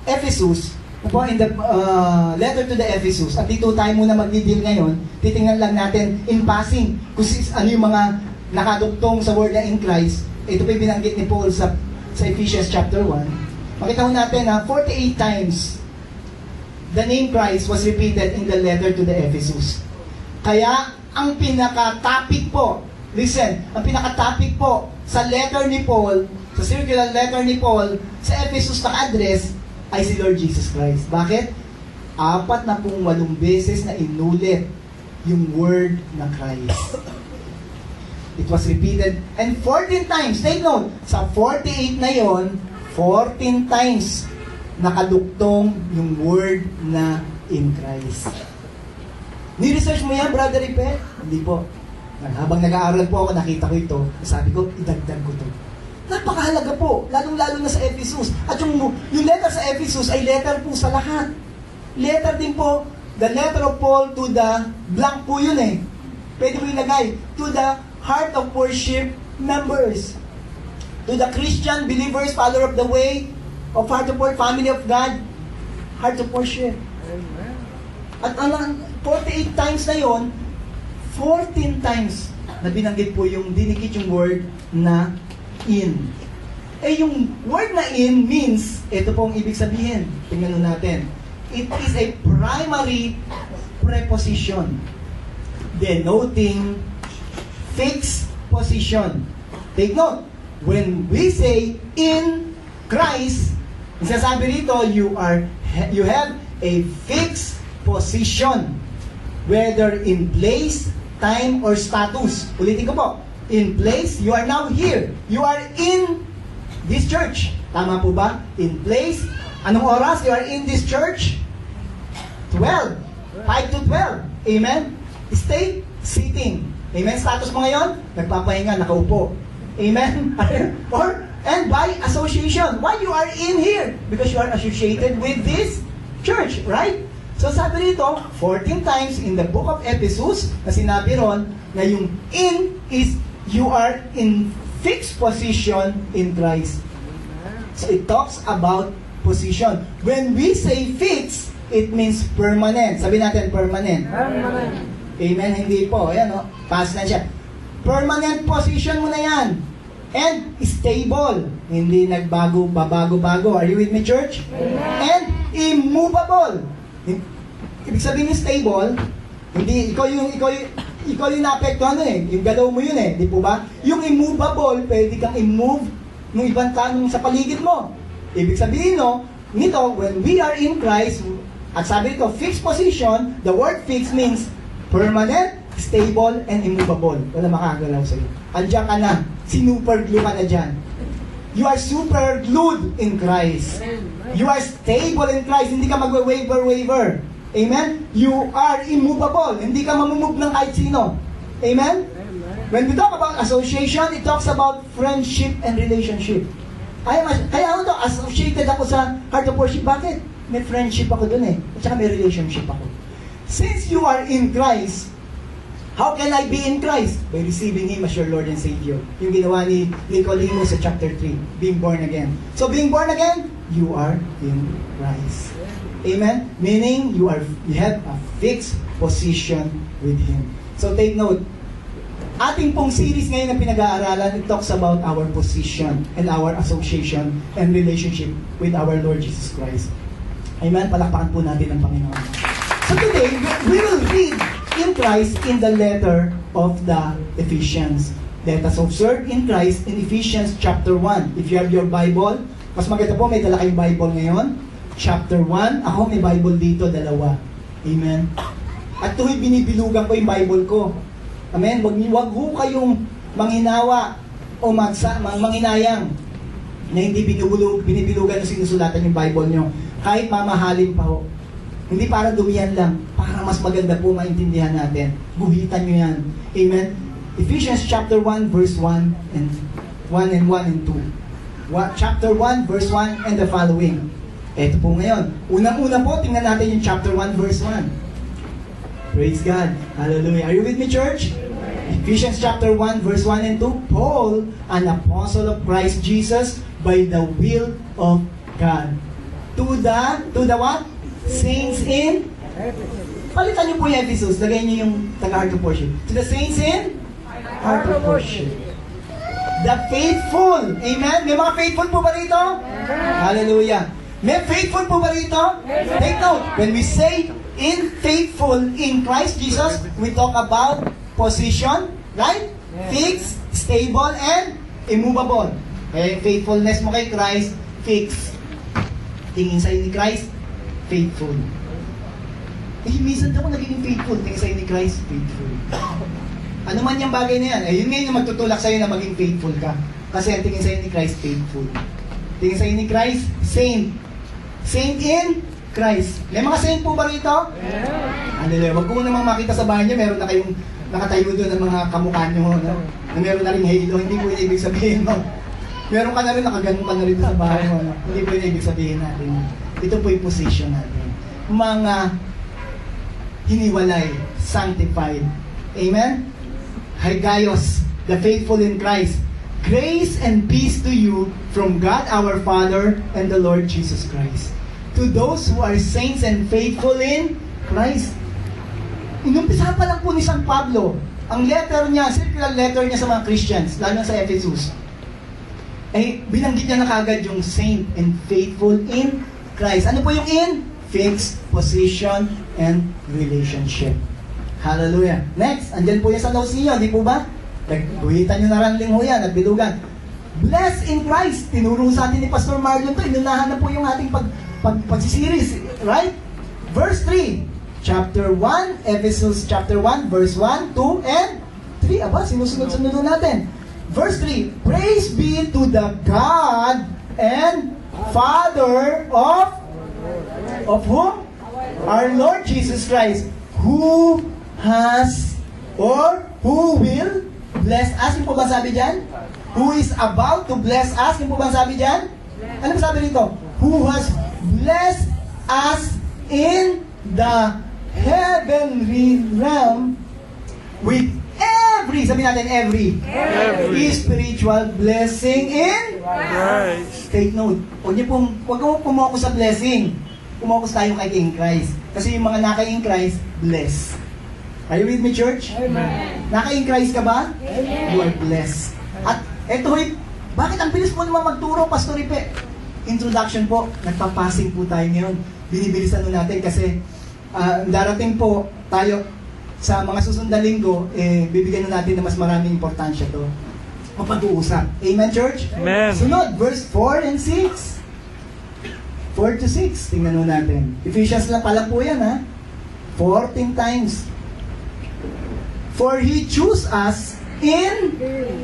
Ephesus, in the letter to the Ephesus, at dito tayo muna magdidil ngayon, titingnan lang natin in passing kung ano yung mga nakaduktong sa word na in Christ. Ito pa yung binanggit ni Paul sa Ephesians chapter 1. Makita ko natin na 48 times the name Christ was repeated in the letter to the Ephesus. Kaya, ang pinaka-topic po, listen, ang pinaka-topic po sa letter ni Paul, sa circular letter ni Paul, sa Ephesus na address, ay si Lord Jesus Christ. Bakit? 48 beses na inulit yung word na Christ. It was repeated, and 14 times, take note, sa 48 na yon, 14 times nakaduktong yung word na in Christ. Ni-research mo yan, Brother Ipe? Hindi po. Habang nag-aaral po ako, nakita ko ito. Sabi ko, idagdag ko ito. Napakahalaga po, lalong-lalo na sa Ephesus. At yung letter sa Ephesus ay letter po sa lahat. Letter din po, the letter of Paul to the blank po yun eh. Pwede mo ilagay, to the heart of worship members. To the Christian believers, follower of the way, of heart of worship, family of God, heart of worship. Amen. At 48 times na yon, 14 times na binanggit po yung dinikit yung word na in. Eh yung word na in means, ito pong ibig sabihin. Tingnan natin. It is a primary preposition denoting fixed position. Take note, when we say in Christ, sasabi rito, you have a fixed position, whether in place, time, or status. Ulitin ko po. In place, you are now here. You are in this church. Tama po ba? In place. Anong oras? You are in this church? 12. 5 to 12. Amen? Stay sitting. Amen? Status mo ngayon? Nagpapahinga, nakaupo. Amen? And by association. Why you are in here? Because you are associated with this church. Right? So sabi rito, 14 times in the book of Ephesus, na sinabi ron, na yung in is you are in fixed position in Christ. So it talks about position. When we say fixed, it means permanent. Sabi natin permanent. Permanent. Amen? Hindi po. Ayan o. Past na siya. Permanent position mo na yan. And stable. Hindi nagbago, babago-bago. Are you with me, church? Amen. And immovable. Ibig sabihin ng stable, hindi, ikaw yung naapektuhan nun eh. Yung galaw mo yun eh. Di po ba? Yung immovable, pwede kang i-move ng ibang tanong sa paligid mo. Ibig sabihin nito, when we are in Christ, at sabi ito, fixed position, the word fixed means permanent, stable, and immovable. Wala makagalaw sa'yo. Andiyan ka na. Sinuper glue ka na dyan. You are super glued in Christ. You are stable in Christ. Hindi ka magwe-waver. Amen? You are immovable. Hindi ka mamumove ng kahit sino. Amen? When we talk about association, it talks about friendship and relationship. Kaya ako to, associated ako sa heart of worship. Bakit? May friendship ako dun eh. At saka may relationship ako. Since you are in Christ, how can I be in Christ? By receiving Him as your Lord and Savior. Yung ginawa ni Nicodemus sa chapter 3. Being born again. So being born again, you are in Christ. Amen? Meaning, you have a fixed position with Him. So take note, ating pong series ngayon na pinag-aaralan, it talks about our position and our association and relationship with our Lord Jesus Christ. Amen? Palakpakan po natin ang Panginoon. So today, we will read in Christ in the letter of the Ephesians. Let us observe in Christ in Ephesians chapter 1. If you have your Bible, mas maganda po, may dala kayong Bible ngayon. Chapter 1, ako may Bible dito, 2. Amen? At tuwing binibilugan ko yung Bible ko. Amen? Wag ho kayong manghinawa o manghinayang na hindi binibilugan o sinusulatan yung Bible nyo. Kahit mamahalin pa ho. Hindi para dumihan lang, para mas maganda po maintindihan natin. Guhitan nyo yan. Amen? Ephesians chapter 1 verse 1 and 1 and 2. Chapter 1 verse 1 and the following. Ito po ngayon. Unang-una po, tingnan natin yung chapter 1 verse 1. Praise God. Hallelujah. Are you with me, church? Ephesians chapter 1 verse 1 and 2. Paul, an apostle of Christ Jesus by the will of God. to the what? Saints in? Palitan niyo po yung Ephesus. Lagay niyo yung taga-heart of worship. To the saints in? Heart of worship. The faithful. Amen? May mga faithful po ba rito? Hallelujah. May faithful po ba rito? Take note. When we say in faithful in Christ Jesus, we talk about position, right? Fixed, stable, and immovable. Eh, faithfulness mo kay Christ, fixed. Tingin sa'yo ni Christ, faithful. Eh, minsan daw nagiging faithful. Tingin sa'yo ni Christ, faithful. Ano man yung bagay na yan, eh, yun ngayon yung magtutulak sa'yo na maging faithful ka. Kasi ang tingin sa'yo ni Christ, faithful. Tingin sa'yo ni Christ, saint. Saint in Christ. May mga saint po ba rito? Yeah. Hallelujah. Wag ko namang makita sa bahay niyo, meron na kayong nakatayo doon ng mga kamukha niyo, no? Na meron na rin halo. Hindi po yung ibig sabihin, no? Meron ka na rin, nakagano ka na rin sa bahay mo, no? Hindi po yung ibig sabihin natin. Ito po yung position natin. Mga hiniwalay, sanctified. Amen? Hi Gaius, the faithful in Christ. Grace and peace to you from God our Father and the Lord Jesus Christ. To those who are saints and faithful in Christ. Inumpisa pa lang po ni San Pablo, ang letter niya, circular letter niya sa mga Christians, lalo sa Ephesus, ay binanggit niya na kagad yung saint and faithful in Christ. Ano po yung in? Fixed position and relationship. Hallelujah. Next, andyan po yan sa notes niyo, di po ba? Nagbuhitan nyo na ranling ho yan, nagbilugan. Blessed in Christ. Tinuro sa atin ni Pastor Marlon to. Inunahan na po yung ating pag-series. Right? Verse 3. Chapter 1, Ephesus chapter 1, verse 1, 2, and 3. Aba, sinusunod-sunod natin. Verse 3. Praise be to the God and Father of whom? Our Lord Jesus Christ, who has or who will bless us. Yung po ba sabi dyan? Who is about to bless us. Yung po ba sabi dyan? Ano ba sabi dito? Who has blessed us in the heavenly realm with every, sabi natin every spiritual blessing in Christ. Take note. Huwag mo pumokus sa blessing. Pumokus tayo kay in Christ. Kasi yung mga naka-in Christ, blessed. Are you with me, church? Amen. Naka-in Christ ka ba? Amen. You are blessed. At eto, bakit ang bilis mo naman magturo, Pastor Ipe? Introduction po, nagpapasing po tayo ngayon. Binibilisan natin kasi darating po tayo sa mga susunod na linggo, bibigyan natin na mas maraming importansya to. Mapag-uusap. Amen, church? Amen. Sunod, verse 4 and 6. 4 to 6, tingnan natin. Ephesians lang pala po yan, ha? 14 times. For He chose us in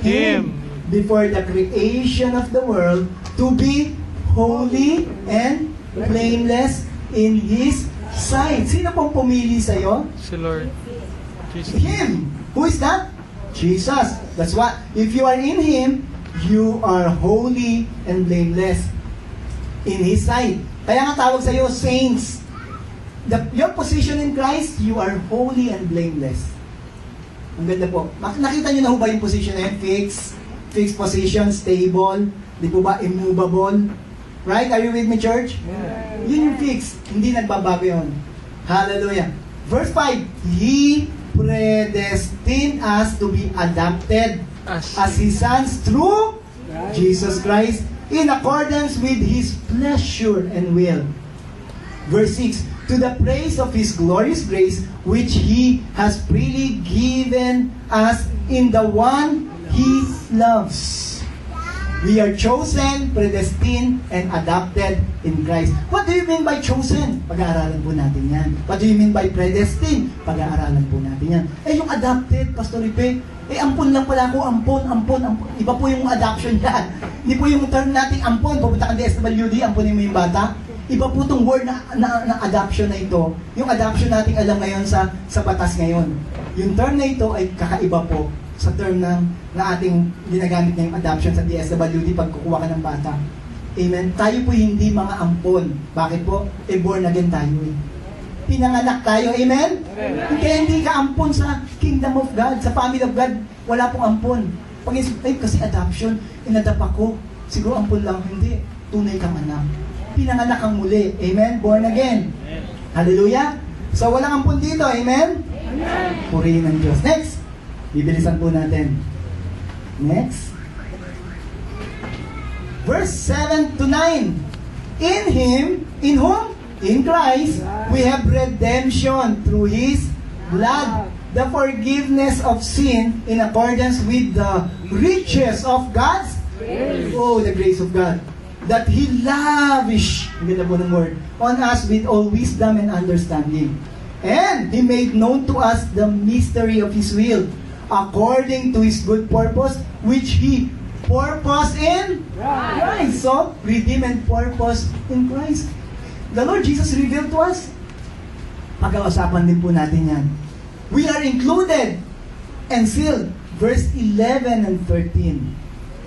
Him before the creation of the world to be holy and blameless in His sight. Sino pong pumili sa'yo? Si Lord. Jesus. Him. Who is that? Jesus. That's what. If you are in Him, you are holy and blameless in His sight. Kaya nga tawag sa'yo, saints. Your position in Christ, you are holy and blameless. Ang ganda po. Nakita nyo na ho ba yung position na yun? Fixed position, stable, di po ba, immovable. Right? Are you with me, church? Yeah. Yun yung fixed. Hindi nagbabago yun. Hallelujah. Verse 5, He predestined us to be adopted as His sons through Jesus Christ in accordance with His pleasure and will. Verse 6, to the praise of His glorious grace, which He has freely given us in the one He loves. We are chosen, predestined, and adopted in Christ. What do you mean by chosen? Pag-aaralan po natin yan. What do you mean by predestined? Pag-aaralan po natin yan. Yung adopted, Pastor Ipe, ampon lang pala ako, ampon. Iba po yung adoption yan. Hindi po yung term natin ampon. Pupunta ka ng SWD, amponin mo yung bata. Iba po itong word na adoption na ito. Yung adoption natin alam ngayon sa batas ngayon. Yung term na ito ay kakaiba po sa term na ating ginagamit na yung adoption sa DSWD pag kukuha ka ng bata. Amen? Tayo po hindi mga ampon. Bakit po? Born again tayo eh. Pinanganak tayo. Amen? Amen. Kaya hindi ka ampon sa kingdom of God, sa family of God. Wala pong ampon. Pag kasi adoption, inadapt ako. Siguro ampon lang. Hindi. Tunay kang anak. pinanganak kang muli. Amen? Born again. Hallelujah? So, walang ampun dito. Amen? Purihin ng Diyos. Next. Bibilisan po natin. Next. Verse 7 to 9. In Him, in whom? In Christ, we have redemption through His blood, the forgiveness of sin in accordance with the riches of God's grace. Oh, the grace of God. That He lavished, ang ganda po ng word, on us with all wisdom and understanding. And He made known to us the mystery of His will, according to His good purpose, which He purposed in Christ. So, redeem and purpose in Christ. The Lord Jesus revealed to us. Pag-uusapan din po natin yan. We are included and sealed. Verse 11 and 13.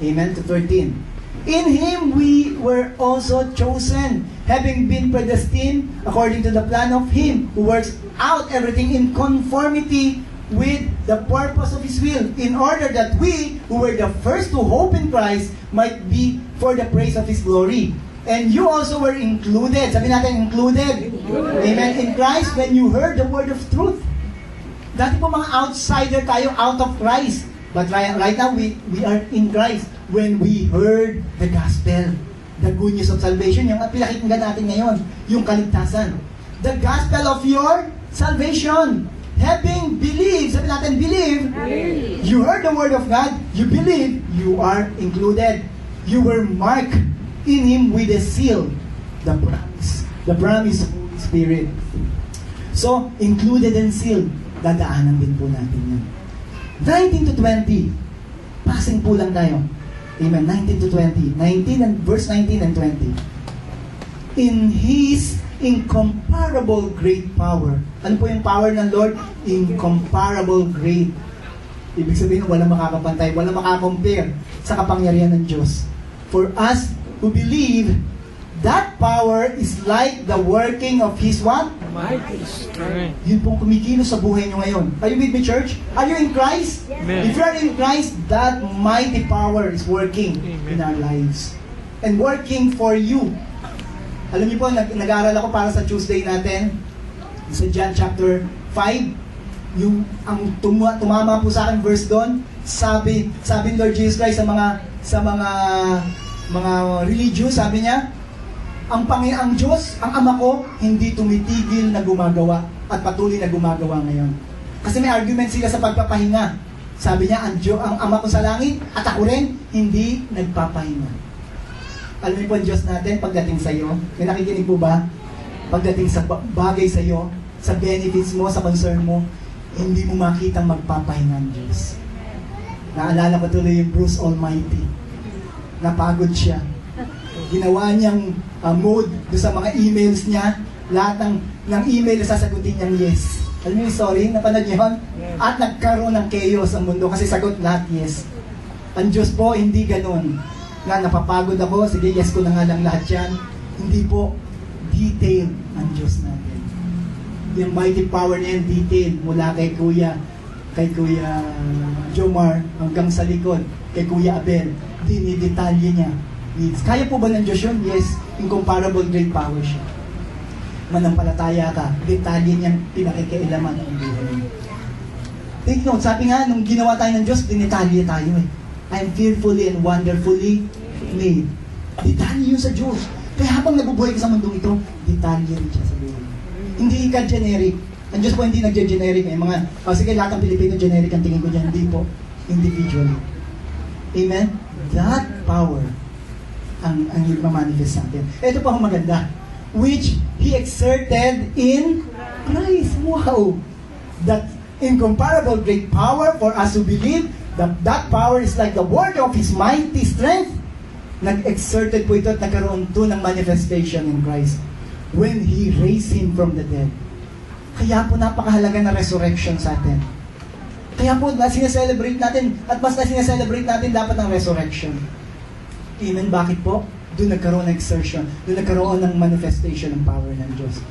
Amen to 13. In Him we were also chosen, having been predestined according to the plan of Him who works out everything in conformity with the purpose of His will, in order that we, who were the first to hope in Christ, might be for the praise of His glory. And you also were included. Sabi natin, included. Amen. In Christ, when you heard the word of truth. Dati po mga outsider tayo, out of Christ. But right now, we are in Christ. When we heard the gospel, the good news of salvation, yung pinakinggan natin ngayon, yung kaligtasan. The gospel of your salvation. Having believed, sabi natin, believe. You heard the word of God, you believe, you are included. You were marked in Him with a seal, the promise of Holy Spirit. So, included and sealed, dadaanan din po natin yan. 19 to 20, passing po lang tayo. Amen, 19 to 20. 19 and verse 19 and 20. In His incomparable great power. Ano po yung power ng Lord? Incomparable great. Ibig sabihin, walang makakapantay, walang makakompare sa kapangyarihan ng Diyos. For us who believe, that power is like the working of His what? Mighty strength. Yun pong kumikilos sa buhay nyo ngayon. Are you with me, church? Are you in Christ? Amen. If you are in Christ, that mighty power is working in our lives. And working for you. Alam niyo po, nag-aaral ako para sa Tuesday natin, sa John chapter 5, yung ang tumama po sa akin verse doon, sabi ng Lord Jesus Christ sa mga religious, sabi niya, ang Diyos, ang Ama ko, hindi tumitigil na gumagawa at patuloy na gumagawa ngayon. Kasi may argument sila sa pagpapahinga. Sabi niya, ang Ama ko sa langit at ako rin, hindi nagpapahinga. Alam niyo po ang Diyos natin pagdating sa iyo, may nakikinig po ba? Pagdating sa bagay sa iyo, sa benefits mo, sa concern mo, hindi mo makitang magpapahinga ang Diyos. Naalala ko tuloy yung Bruce Almighty. Napagod siya. Ginawa niyang mode do sa mga emails niya, lahat ng email na sasagutin niyang yes. Alam niyo yung story? Napanood niyo yun? At nagkaroon ng chaos ang mundo kasi sagot lahat yes. Ang Diyos po, hindi ganun. Na napapagod ako, sige, yes ko na nga lang lahat yan. Hindi po, detail ang Diyos natin. Yung mighty power niya, detail, mula kay Kuya Jomar hanggang sa likod, kay Kuya Abel, dinidetalye niya. Kaya po ba ng Diyos yun? Yes, incomparable great power siya. Manampalataya ka, detalye niyang pinakikialaman ng buhay mo. Take note, sabi nga, nung ginawa tayo ng Diyos, dinitalye tayo eh. I am fearfully and wonderfully made. Detalye yun sa Diyos. Kaya habang nabubuhay ka sa mundong ito, detalye rin siya sa buhay. Hindi ka generic. Ang Diyos po hindi nagge-generic. Sige, lahat ng Pilipino generic ang tingin ko dyan. Hindi po. Individually. Amen? That power ang nagmamanifest sa atin. Ito pa ang maganda. Which He exerted in Christ. Wow! That incomparable great power for us who believe that power is like the word of His mighty strength. Nag-exerted po ito at nagkaroon to ng manifestation in Christ when He raised Him from the dead. Kaya po napakahalaga na resurrection sa atin. Kaya po sineselebrate natin at mas na sineselebrate natin dapat ang resurrection. Amen. Bakit po? Doon nagkaroon ng exertion. Doon nagkaroon ng manifestation ng power ng Diyos.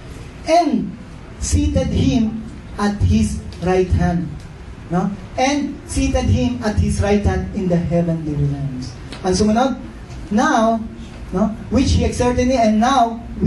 And seated Him at His right hand. No? And seated Him at His right hand in the heavenly realms. Ang sumunod, now, No? Which He exerted in, and now we